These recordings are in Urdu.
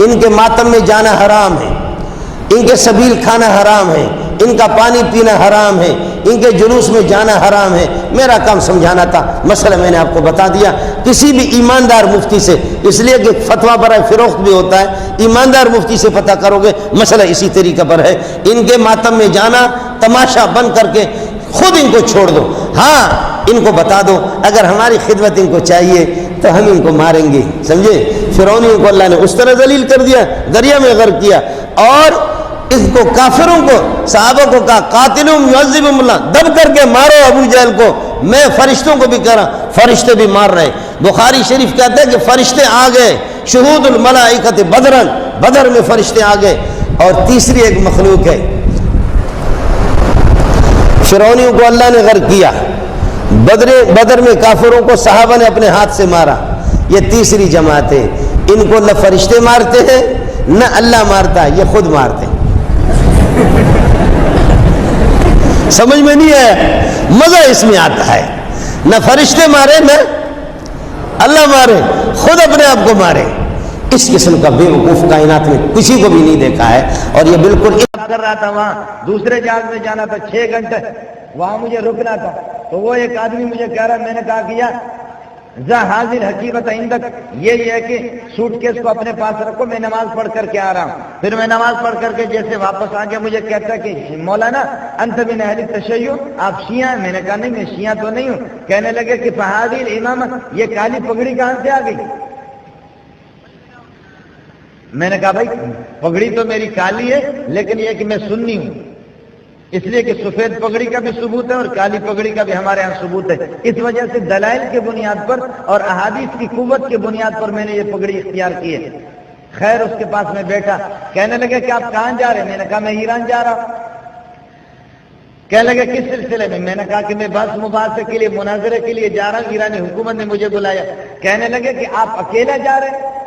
ان کے ماتم میں جانا حرام ہے، ان کے سبیل کھانا حرام ہے، ان کا پانی پینا حرام ہے، ان کے جلوس میں جانا حرام ہے۔ میرا کام سمجھانا تھا، مسئلہ میں نے آپ کو بتا دیا۔ کسی بھی ایماندار مفتی سے، اس لیے کہ فتویٰ برائے فروخت بھی ہوتا ہے، ایماندار مفتی سے پتہ کرو گے مسئلہ اسی طریقہ پر ہے۔ ان کے ماتم میں جانا تماشا بند کر کے خود ان کو چھوڑ دو۔ ہاں ان کو بتا دو اگر ہماری خدمت ان کو چاہیے تو ہم ان کو ماریں گے، سمجھے؟ فرعونیوں کو اللہ نے اس طرح ذلیل کر دیا، دریا میں غرق کیا، اور اس کو کافروں کو صحابہ کو کہا قاتلہم یعذبہم اللہ، دب کر کے مارو ابو جہل کو۔ میں فرشتوں کو بھی کہہ رہا، فرشتے بھی مار رہے۔ بخاری شریف کہتا ہے کہ فرشتے آ گئے، شہود الملائکۃ بدرن، بدر میں فرشتے آ گئے۔ اور تیسری ایک مخلوق ہے، فرعونیوں کو اللہ نے غرق کیا، بدر میں کافروں کو صحابہ نے اپنے ہاتھ سے مارا۔ یہ تیسری جماعت ہے، ان کو نہ فرشتے مارتے ہیں نہ اللہ مارتا ہے، یہ خود مارتے ہیں۔ سمجھ میں نہیں ہے، مزہ اس میں آتا ہے، نہ فرشتے مارے نہ اللہ مارے، خود اپنے آپ کو مارے۔ اس قسم کا بے وقوف کائنات میں کسی کو بھی نہیں دیکھا ہے، اور یہ بالکل کر رہا تھا وہاں دوسرے جہاز میں جانا تھا، 6 گھنٹے وہاں مجھے رکنا تھا، تو وہ ایک آدمی مجھے کہہ رہا، میں نے کہا کیا ذا حاضر حقیقت عندک، یہ ہے کہ سوٹ کیس کو اپنے پاس رکھو، میں نماز پڑھ کر کے آ رہا ہوں۔ پھر میں نماز پڑھ کر کے جیسے واپس آ گیا، مجھے کہتا کہ مولانا انت من اہل التشیع، آپ شیعہ ہیں؟ میں نے کہا نہیں، میں شیعہ تو نہیں ہوں۔ کہنے لگے کہ فہذه الامامہ، یہ کالی پگڑی کہاں سے آ گئی؟ میں نے کہا بھائی پگڑی تو میری کالی ہے، لیکن یہ کہ میں سنی ہوں، اس لیے کہ سفید پگڑی کا بھی ثبوت ہے اور کالی پگڑی کا بھی ہمارے ہاں ثبوت ہے۔ اس وجہ سے دلائل کے بنیاد پر اور احادیث کی قوت کے بنیاد پر میں نے یہ پگڑی اختیار کی ہے۔ خیر اس کے پاس میں بیٹھا، کہنے لگے کہ آپ کہاں جا رہے ہیں؟ میں نے کہا میں ایران جا رہا ہوں۔ کہنے لگے کس سلسلے میں؟ میں نے کہا کہ میں بحث مباحثے کے لیے، مناظرے کے لیے جا رہا ہوں، ایرانی حکومت نے مجھے بلایا۔ کہنے لگے کہ آپ اکیلا جا رہے ہیں؟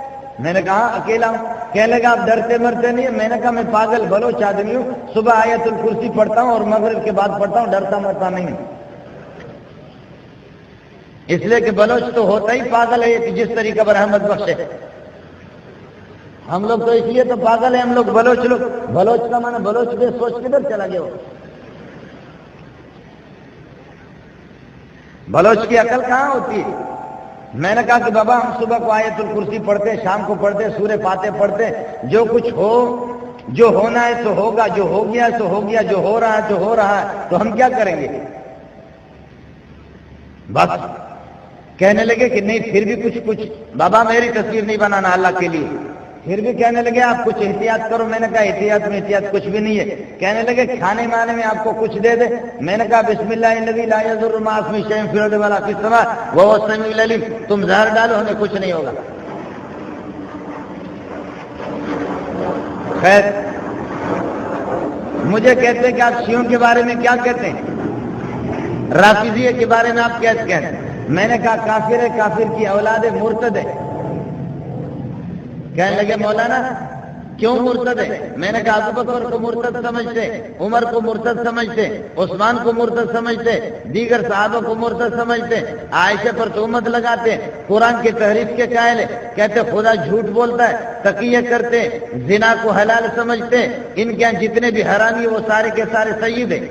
میں نے کہا اکیلا ہوں۔ کہنے لگا آپ ڈرتے مرتے نہیں ہیں؟ میں نے کہا میں پاگل بلوچ آدمی ہوں، صبح آیت الکرسی پڑھتا ہوں اور مغرب کے بعد پڑھتا ہوں، ڈرتا مرتا نہیں ہوں۔ اس لیے کہ بلوچ تو ہوتا ہی پاگل ہے، کہ جس طریقے پر احمد بخش ہے۔ ہم لوگ تو اس لیے تو پاگل ہیں، ہم لوگ بلوچ لوگ، بلوچ کا معنی بلوچ دے سوچ کدھر چلا گیا ہو؟ بلوچ کی عقل کہاں ہوتی ہے؟ میں نے کہا کہ بابا ہم صبح کو آیت الکرسی پڑھتے، شام کو پڑھتے، سورہ فاتحہ پڑھتے، جو کچھ ہو، جو ہونا ہے تو ہوگا، جو ہو گیا تو ہو گیا، جو ہو رہا ہے تو ہو رہا ہے، تو ہم کیا کریں گے؟ بس کہنے لگے کہ نہیں پھر بھی کچھ بابا میری تصویر نہیں بنانا اللہ کے لیے۔ پھر بھی کہنے لگے آپ کچھ احتیاط کرو۔ میں نے کہا احتیاط میں احتیاط کچھ بھی نہیں ہے۔ کہنے لگے کھانے مانے میں آپ کو کچھ دے دے؟ میں نے کہا بسم اللہ الذی لا یضر مع اسمہ شیء فی الارض ولا فی السماء وهو السمیع العلیم، تم زہر ڈالو ہمیں کچھ نہیں ہوگا۔ خیر مجھے کہتے ہیں کہ آپ شیعوں کے بارے میں کیا کہتے ہیں؟ رافضیہ کے بارے میں آپ کیا کہتے ہیں؟ میں نے کہا کافر ہے، کافر کی اولاد ہے، مرتد ہے۔ کہنے لگے مولانا کیوں مرتد ہے؟ میں نے کہا ابو بکر کو مرتد سمجھتے، عمر کو مرتد سمجھتے، عثمان کو مرتد سمجھتے، دیگر صحابہ کو مرتد سمجھتے، عائشہ پر تہمت لگاتے، قرآن کی تحریف کے قائل ہے، کہتے خدا جھوٹ بولتا ہے، تقیہ کرتے، زنا کو حلال سمجھتے، ان کے جتنے بھی حرامی وہ سارے کے سارے سید ہیں۔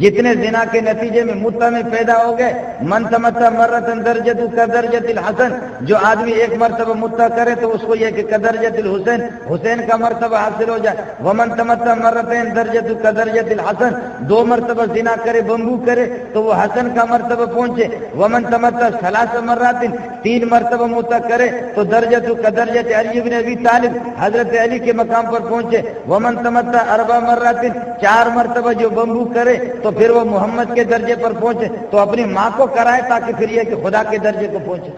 جتنے زنا کے نتیجے میں متع میں پیدا ہو گئے، من تمتع مرتن درجۃ کدرجۃ الحسن، جو آدمی ایک مرتبہ متع کرے تو اس کو یہ کہ کدرجۃ الحسین، حسین کا مرتبہ حاصل ہو جائے۔ ومن تمتع مرتين درجۃ کدرجۃ الحسن، 2 مرتبہ زنا کرے، بمبو کرے تو وہ حسن کا مرتبہ پہنچے۔ ومن تمتع 3 مرات، 3 مرتبہ متع کرے تو درجۃ کدرجۃ علی بن ابی طالب، حضرت علی کے مقام پر پہنچے۔ ومن تمتع 4 مرات، 4 مرتبہ جو بمبو کرے تو پھر وہ محمد کے درجے پر پہنچے، تو اپنی ماں کو کرائے تاکہ پھر یہ کہ خدا کے درجے کو پہنچے۔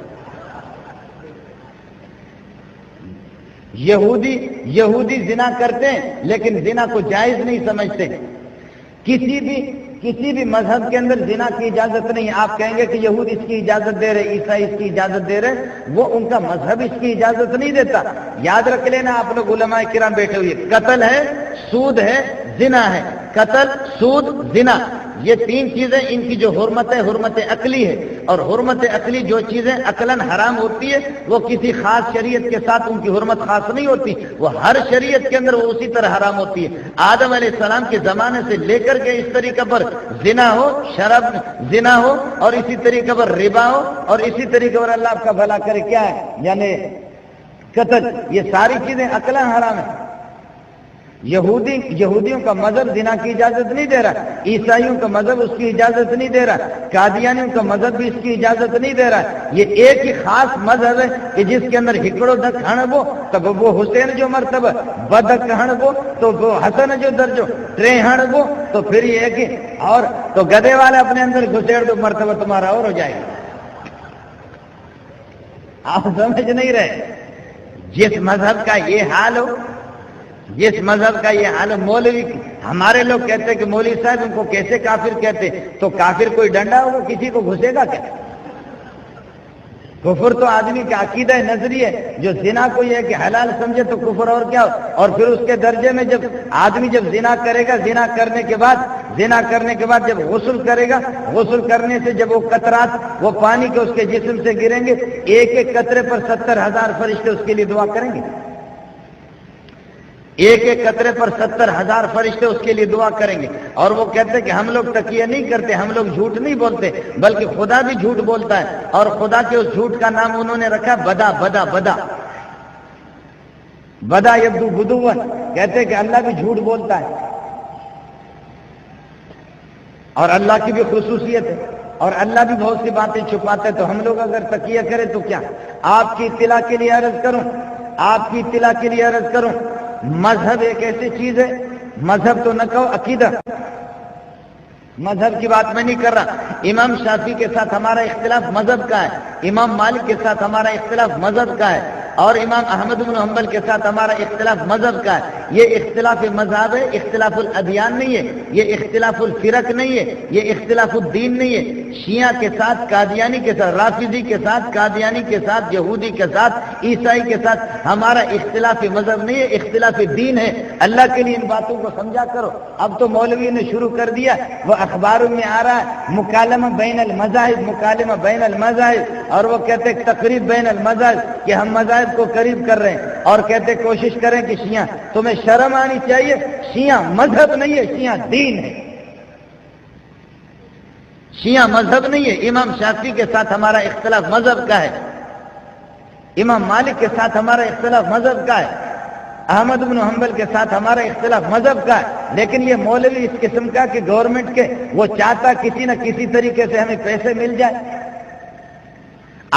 یہودی زنا کرتے ہیں لیکن زنا کو جائز نہیں سمجھتے۔ کسی بھی مذہب کے اندر زنا کی اجازت نہیں ہے۔ آپ کہیں گے کہ یہود اس کی اجازت دے رہے، عیسائی اس کی اجازت دے رہے، وہ ان کا مذہب اس کی اجازت نہیں دیتا۔ یاد رکھ لینا آپ لوگ علماء کرام بیٹھے ہوئے، قتل ہے، سود ہے، زنا ہے، قتل، سود، زنا، یہ تین چیزیں ان کی جو حرمت ہے حرمت عقلی ہے، اور حرمت عقلی جو چیزیں عقلاً حرام ہوتی ہے وہ کسی خاص شریعت کے ساتھ ان کی حرمت خاص نہیں ہوتی، وہ ہر شریعت کے اندر وہ اسی طرح حرام ہوتی ہے۔ آدم علیہ السلام کے زمانے سے لے کر کے اس طریقے پر زنا ہو، شراب زنا ہو، اور اسی طریقے پر ربا ہو، اور اسی طریقے پر اللہ آپ کا بھلا کرے کیا ہے یعنی قتل، یہ ساری چیزیں عقلاً حرام ہیں۔ یہودیوں کا مذہب زنا کی اجازت نہیں دے رہا، عیسائیوں کا مذہب اس کی اجازت نہیں دے رہا، قادیانیوں کا مذہب بھی اس کی اجازت نہیں دے رہا۔ یہ ایک ہی خاص مذہب ہے کہ جس کے اندر ہکڑو دک ہنبو تب وہ حسین جو مرتبہ، بدک ہنبو تو وہ حسن جو درجو، ٹرے ہنبو تو پھر یہ ہے کہ اور تو گدے والے اپنے اندر گھسیڑ دو مرتبہ تمہارا اور ہو جائے گا۔ آپ سمجھ نہیں رہے، جس مذہب کا یہ حال ہو، جس مذہب کا یہ حال، مولوی ہمارے لوگ کہتے ہیں کہ مولوی صاحب ان کو کیسے کافر کہتے، تو کافر کوئی ڈنڈا ہوگا کسی کو گھسے گا کیا؟ کفر تو آدمی کا عقیدہ نظری ہے، جو زنا کو یہ ہے کہ حلال سمجھے تو کفر اور کیا ہو، اور پھر اس کے درجے میں جب آدمی جب زنا کرے گا، زنا کرنے کے بعد جب غسل کرے گا، غسل کرنے سے جب وہ قطرات وہ پانی کے اس کے جسم سے گریں گے، ایک ایک قطرے پر 70,000 فرشتے اس کے لیے دعا کریں گے، ایک ایک قطرے پر 70,000 فرشتے اس کے لیے دعا کریں گے۔ اور وہ کہتے ہیں کہ ہم لوگ تقیہ نہیں کرتے، ہم لوگ جھوٹ نہیں بولتے، بلکہ خدا بھی جھوٹ بولتا ہے، اور خدا کے اس جھوٹ کا نام انہوں نے رکھا بدا بدا بدا بدا یبدو بدون، کہتے ہیں کہ اللہ بھی جھوٹ بولتا ہے، اور اللہ کی بھی خصوصیت ہے، اور اللہ بھی بہت سی باتیں چھپاتے ہیں۔ تو ہم لوگ اگر تقیہ کریں تو کیا؟ آپ کی اطلاع کے لیے عرض کروں، مذہب ایک ایسی چیز ہے، مذہب تو نہ کہو، عقیدہ، مذہب کی بات میں نہیں کر رہا۔ امام شافعی کے ساتھ ہمارا اختلاف مذہب کا ہے، امام مالک کے ساتھ ہمارا اختلاف مذہب کا ہے، اور امام احمد بن حنبل کے ساتھ ہمارا اختلاف مذہب کا ہے۔ یہ اختلاف مذہب ہے، اختلاف الادیان نہیں ہے، یہ اختلاف الفرق نہیں ہے، یہ اختلاف الدین نہیں ہے۔ شیعہ کے ساتھ، قادیانی کے ساتھ، رافضی کے ساتھ، قادیانی کے ساتھ، یہودی کے ساتھ، عیسائی کے ساتھ ہمارا اختلاف مذہب نہیں ہے، اختلاف دین ہے۔ اللہ کے لیے ان باتوں کو سمجھا کرو۔ اب تو مولوی نے شروع کر دیا، وہ اخباروں میں آ رہا ہے مکالمہ بین المذاہب، اور وہ کہتے ہیں تقریب بین المذاہب، کہ ہم مذاہب کو قریب کر رہے ہیں، اور کہتے کوشش کریں کہ شیعہ، تمہیں شرم آنی چاہیے، شیعہ مذہب نہیں ہے، شیعہ دین ہے، شیعہ مذہب نہیں ہے۔ امام شافعی کے ساتھ ہمارا اختلاف مذہب کا ہے، امام مالک کے ساتھ ہمارا اختلاف مذہب کا ہے، احمد بن حنبل کے ساتھ ہمارا اختلاف مذہب کا ہے۔ لیکن یہ مولوی اس قسم کا کہ گورنمنٹ کے وہ چاہتا کسی نہ کسی طریقے سے ہمیں پیسے مل جائے۔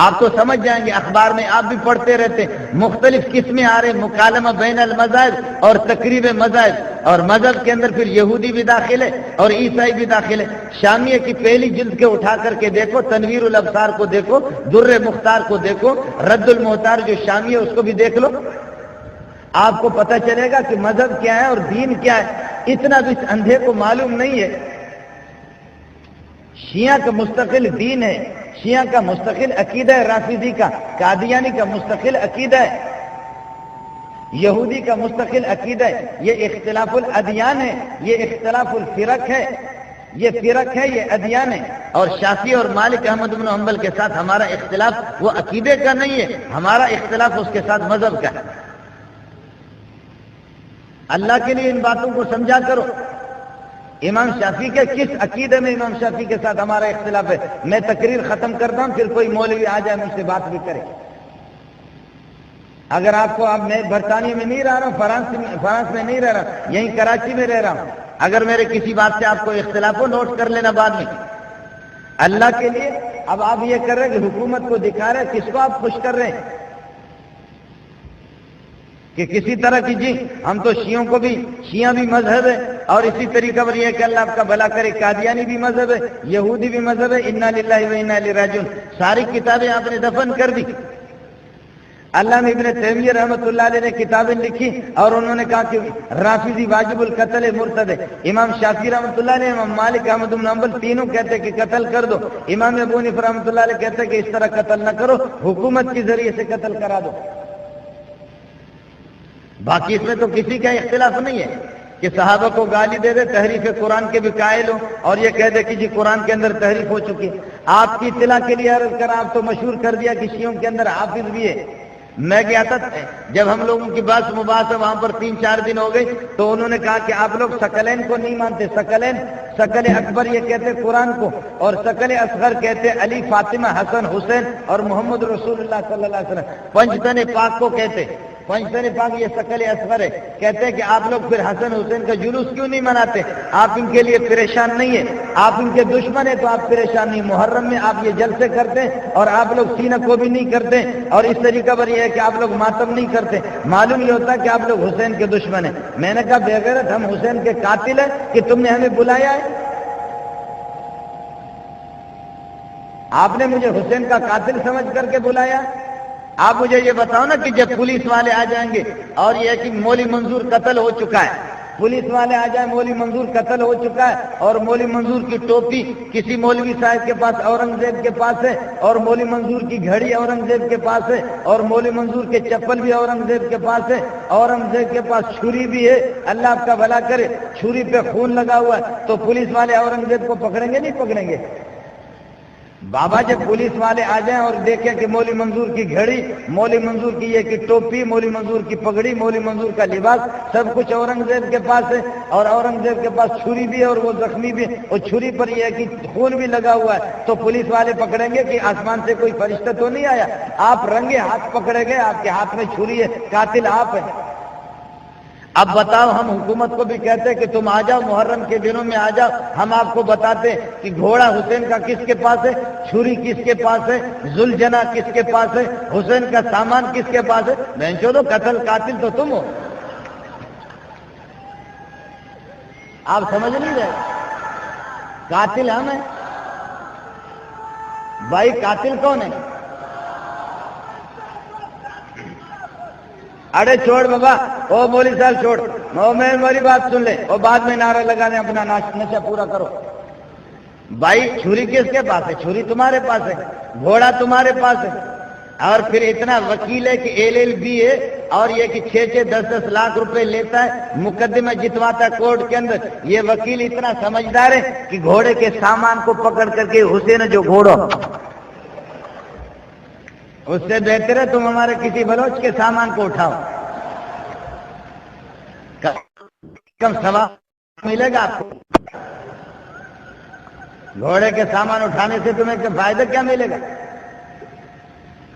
آپ تو سمجھ جائیں گے، اخبار میں آپ بھی پڑھتے رہتے، مختلف قسمیں آ رہے، مکالمہ بین المذاہب اور تقریب مذاہب، اور مذہب کے اندر پھر یہودی بھی داخل ہے اور عیسائی بھی داخل ہے۔ شامیہ کی پہلی جلد کے اٹھا کر کے دیکھو، تنویر الابصار کو دیکھو، در مختار کو دیکھو، رد المحتار جو شامیہ اس کو بھی دیکھ لو، آپ کو پتہ چلے گا کہ مذہب کیا ہے اور دین کیا ہے۔ اتنا بھی اس اندھے کو معلوم نہیں ہے۔ شیعہ کا مستقل دین ہے، شیعہ کا مستقل عقیدہ ہے، رافضی کا، قادیانی کا مستقل عقیدہ ہے، یہودی کا مستقل عقیدہ ہے۔ یہ اختلاف الادیان ہے، یہ اختلاف الفرق ہے، یہ فرق ہے، یہ ادیان ہے۔ اور شافعی اور مالک احمد بن حنبل کے ساتھ ہمارا اختلاف وہ عقیدے کا نہیں ہے، ہمارا اختلاف اس کے ساتھ مذہب کا ہے۔ اللہ کے لیے ان باتوں کو سمجھا کرو۔ امام شافعی کے کس عقیدے میں امام شافعی کے ساتھ ہمارا اختلاف ہے؟ میں تقریر ختم کرتا ہوں، پھر کوئی مولوی آ جائے مجھ سے بات بھی کرے۔ اگر آپ کو، اب میں برطانیہ میں نہیں رہ رہا ہوں، فرانس میں نہیں رہ رہا ہوں، یہیں کراچی میں رہ رہا ہوں، اگر میرے کسی بات سے آپ کو اختلاف ہو، نوٹ کر لینا بعد میں۔ اللہ کے لیے اب آپ یہ کر رہے ہیں کہ حکومت کو دکھا رہے ہیں، کس کو آپ خوش کر رہے ہیں کہ کسی طرح کی جی ہم تو شیعوں کو بھی، شیعہ بھی مذہب ہے، اور اسی طریقہ پر یہ کہ اللہ آپ کا بھلا کرے، قادیانی بھی مذہب ہے، یہودی بھی مذہب ہے، انا للہ و انا الیہ راجعون، ساری کتابیں آپ نے دفن کر دی۔ اللہ نے ابن تیمیہ رحمۃ اللہ علیہ نے کتابیں لکھی اور انہوں نے کہا کہ رافضی واجب القتل مرتد ہے۔ امام شافعی رحمۃ اللہ علیہ، امام مالک، احمد بن حنبل تینوں کہتے کہ قتل کر دو، امام ابو حنیفہ رحمۃ اللہ علیہ کہتے کہ اس طرح قتل نہ کرو، حکومت کے ذریعے سے قتل کرا دو۔ باقی اس میں تو کسی کا اختلاف نہیں ہے۔ کہ صحابہ کو گالی دے دے، تحریف قرآن کے بھی قائل ہو، اور یہ کہہ دے کہ جی قرآن کے اندر تحریف ہو چکی ہے۔ آپ کی اطلاع کے لیے عرض کر، آپ تو مشہور کر دیا کہ شیعوں کے اندر حافظ بھی ہے۔ میں گیا تھا، جب ہم لوگوں کی بات مباحث وہاں پر 3-4 دن ہو گئی، تو انہوں نے کہا کہ آپ لوگ ثقلین کو نہیں مانتے۔ ثقلین، ثقل اکبر یہ کہتے قرآن کو، اور ثقل اصغر کہتے علی، فاطمہ، حسن، حسین اور محمد رسول اللہ صلی اللہ علیہ وسلم۔ پنجتن پاک کو کہتے، پنجتن پاک یہ ثقل اصغر ہے۔ کہتے ہیں کہ آپ لوگ پھر حسن حسین کا جلوس کیوں نہیں مناتے؟ آپ ان کے لیے پریشان نہیں ہیں، آپ ان کے دشمن ہیں تو آپ پریشان نہیں۔ محرم میں آپ یہ جلسے کرتے ہیں اور آپ لوگ سینہ کو بھی نہیں کرتے، اور اس طریقہ پر یہ ہے کہ آپ لوگ ماتم نہیں کرتے۔ معلوم یہ ہوتا ہے کہ آپ لوگ حسین کے دشمن ہیں۔ میں نے کہا بے غیرت، ہم حسین کے قاتل ہیں کہ تم نے ہمیں بلایا ہے؟ آپ نے مجھے حسین کا قاتل سمجھ کر کے بلایا؟ آپ مجھے یہ بتاؤ نا کہ جب پولیس والے آ جائیں گے اور یہ کہ مولوی منظور قتل ہو چکا ہے، پولیس والے آ جائیں مولوی منظور قتل ہو چکا ہے، اور مولوی منظور کی ٹوپی کسی مولوی صاحب کے پاس اورنگزیب کے پاس ہے، اور مولوی منظور کی گھڑی اورنگزیب کے پاس ہے، اور مولوی منظور کے چپل بھی اورنگزیب کے پاس ہے، اورنگزیب کے پاس چھری بھی ہے، اللہ آپ کا بھلا کرے، چھری پہ خون لگا ہوا ہے، تو پولیس والے اورنگزیب کو پکڑیں گے نہیں پکڑیں گے؟ بابا جب پولیس والے آ جائیں اور دیکھیں کہ مولوی منظور کی گھڑی، مولوی منظور کی یہ کہ ٹوپی، مولوی منظور کی پگڑی، مولوی منظور کا لباس سب کچھ اورنگزیب کے پاس ہے، اور اورنگزیب کے پاس چھری بھی ہے اور وہ زخمی بھی ہے، اور چھری پر یہ ہے کہ خون بھی لگا ہوا ہے، تو پولیس والے پکڑیں گے کہ آسمان سے کوئی فرشتہ تو نہیں آیا؟ آپ رنگے ہاتھ پکڑے گئے، آپ کے ہاتھ میں چھری ہے، قاتل آپ ہیں۔ اب بتاؤ، ہم حکومت کو بھی کہتے ہیں کہ تم آ جاؤ، محرم کے دنوں میں آ جاؤ، ہم آپ کو بتاتے ہیں کہ گھوڑا حسین کا کس کے پاس ہے، چھری کس کے پاس ہے، ذوالجناح کس کے پاس ہے، حسین کا سامان کس کے پاس ہے؟ بہنچودو، قاتل تو تم ہو۔ آپ سمجھ نہیں رہے، قاتل ہم ہیں بھائی، قاتل کون ہے؟ ارے چھوڑ بابا، او مولوی صاحب چھوڑ، میری بات سن لے، اور بعد میں نعرہ لگا دیں، اپنا نشہ پورا کرو۔ بھائی چھری کس کے پاس ہے؟ چھری تمہارے پاس ہے، گھوڑا تمہارے پاس ہے، اور پھر اتنا وکیل ہے کہ LLB ہے، اور یہ کہ 6-10 لاکھ روپے لیتا ہے، مقدمہ جتواتا ہے کورٹ کے اندر۔ یہ وکیل اتنا سمجھدار ہے کہ گھوڑے کے سامان کو پکڑ کر کے حسین جو گھوڑا، اس سے بہتر ہے تم ہمارے کسی بلوچ کے سامان کو اٹھاؤ، کم ثواب ملے گا آپ کو۔ گھوڑے کے سامان اٹھانے سے تمہیں فائدہ کیا ملے گا؟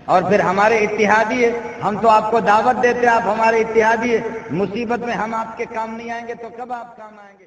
اور پھر ہمارے اتحادی ہے، ہم تو آپ کو دعوت دیتے ہیں، آپ ہمارے اتحادی ہے، مصیبت میں ہم آپ کے کام نہیں آئیں گے تو کب آپ کام آئیں گے؟